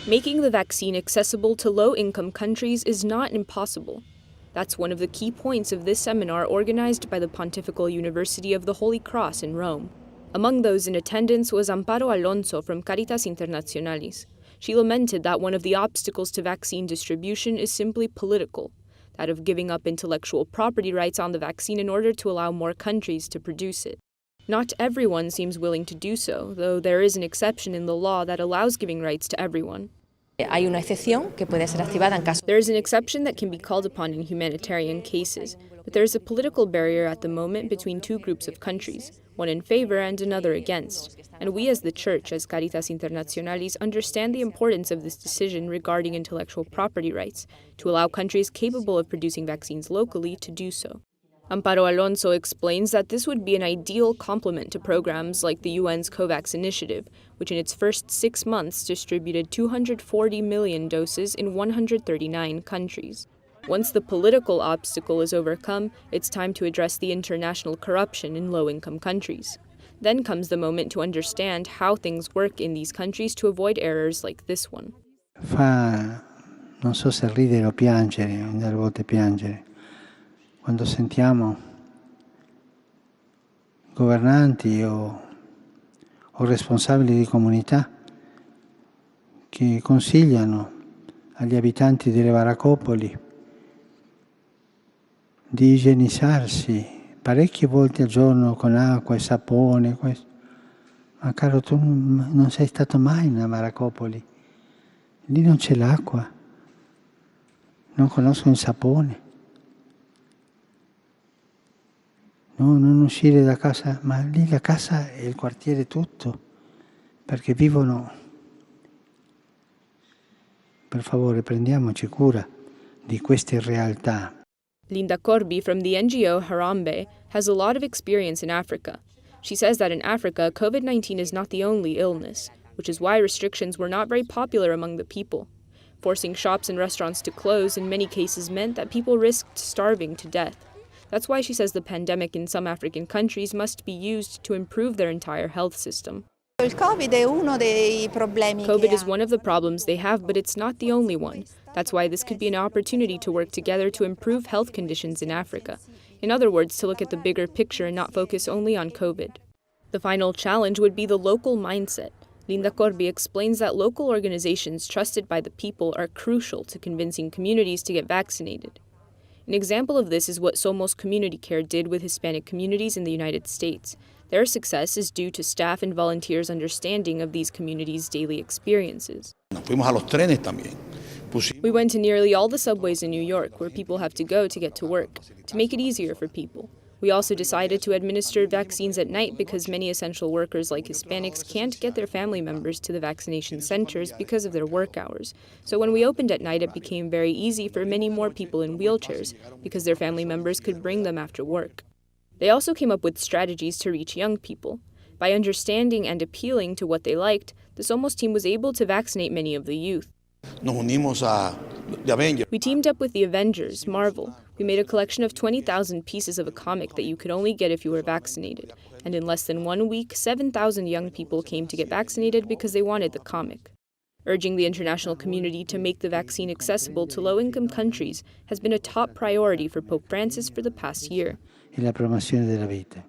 Making the vaccine accessible to low-income countries is not impossible. That's one of the key points of this seminar organized by the Pontifical University of the Holy Cross in Rome. Among those in attendance was Amparo Alonso from Caritas Internationalis. She lamented that one of the obstacles to vaccine distribution is simply political, that of giving up intellectual property rights on the vaccine in order to allow more countries to produce it. Not everyone seems willing to do so, though there is an exception in the law that allows giving rights to everyone. Hay una excepción que puede ser activada en caso. There is an exception that can be called upon in humanitarian cases, but there is a political barrier at the moment between two groups of countries, one in favor and another against. And we as the Church, as Caritas Internationalis, understand the importance of this decision regarding intellectual property rights, to allow countries capable of producing vaccines locally to do so. Amparo Alonso explains that this would be an ideal complement to programs like the UN's COVAX initiative, which in its first 6 months distributed 240 million doses in 139 countries. Once the political obstacle is overcome, it's time to address the international corruption in low-income countries. Then comes the moment to understand how things work in these countries to avoid errors like this one. Non so se ridere o piangere, delle volte piangere. Quando sentiamo governanti o responsabili di comunità che consigliano agli abitanti delle baraccopoli di igienizzarsi parecchie volte al giorno con acqua e sapone. Ma caro, tu non sei stato mai in una baraccopoli, lì non c'è l'acqua, non conoscono il sapone. No, non uscire da casa, ma lì la casa e il quartiere tutto, perché vivono. Per favore, prendiamoci cura di queste realtà. Linda Corbi from the NGO Harambe has a lot of experience in Africa. She says that in Africa, COVID-19 is not the only illness, which is why restrictions were not very popular among the people. Forcing shops and restaurants to close in many cases meant that people risked starving to death. That's why she says the pandemic in some African countries must be used to improve their entire health system. COVID is one of the problems they have, but it's not the only one. That's why this could be an opportunity to work together to improve health conditions in Africa. In other words, to look at the bigger picture and not focus only on COVID. The final challenge would be the local mindset. Linda Corbi explains that local organizations trusted by the people are crucial to convincing communities to get vaccinated. An example of this is what Somos Community Care did with Hispanic communities in the United States. Their success is due to staff and volunteers' understanding of these communities' daily experiences. We went to nearly all the subways in New York where people have to go to get to work, to make it easier for people. We also decided to administer vaccines at night because many essential workers like Hispanics can't get their family members to the vaccination centers because of their work hours. So when we opened at night, it became very easy for many more people in wheelchairs because their family members could bring them after work. They also came up with strategies to reach young people. By understanding and appealing to what they liked, the Somos team was able to vaccinate many of the youth. We teamed up with the Avengers, Marvel. We made a collection of 20,000 pieces of a comic that you could only get if you were vaccinated. And in less than 1 week, 7,000 young people came to get vaccinated because they wanted the comic. Urging the international community to make the vaccine accessible to low-income countries has been a top priority for Pope Francis for the past year. E la promozione della vita.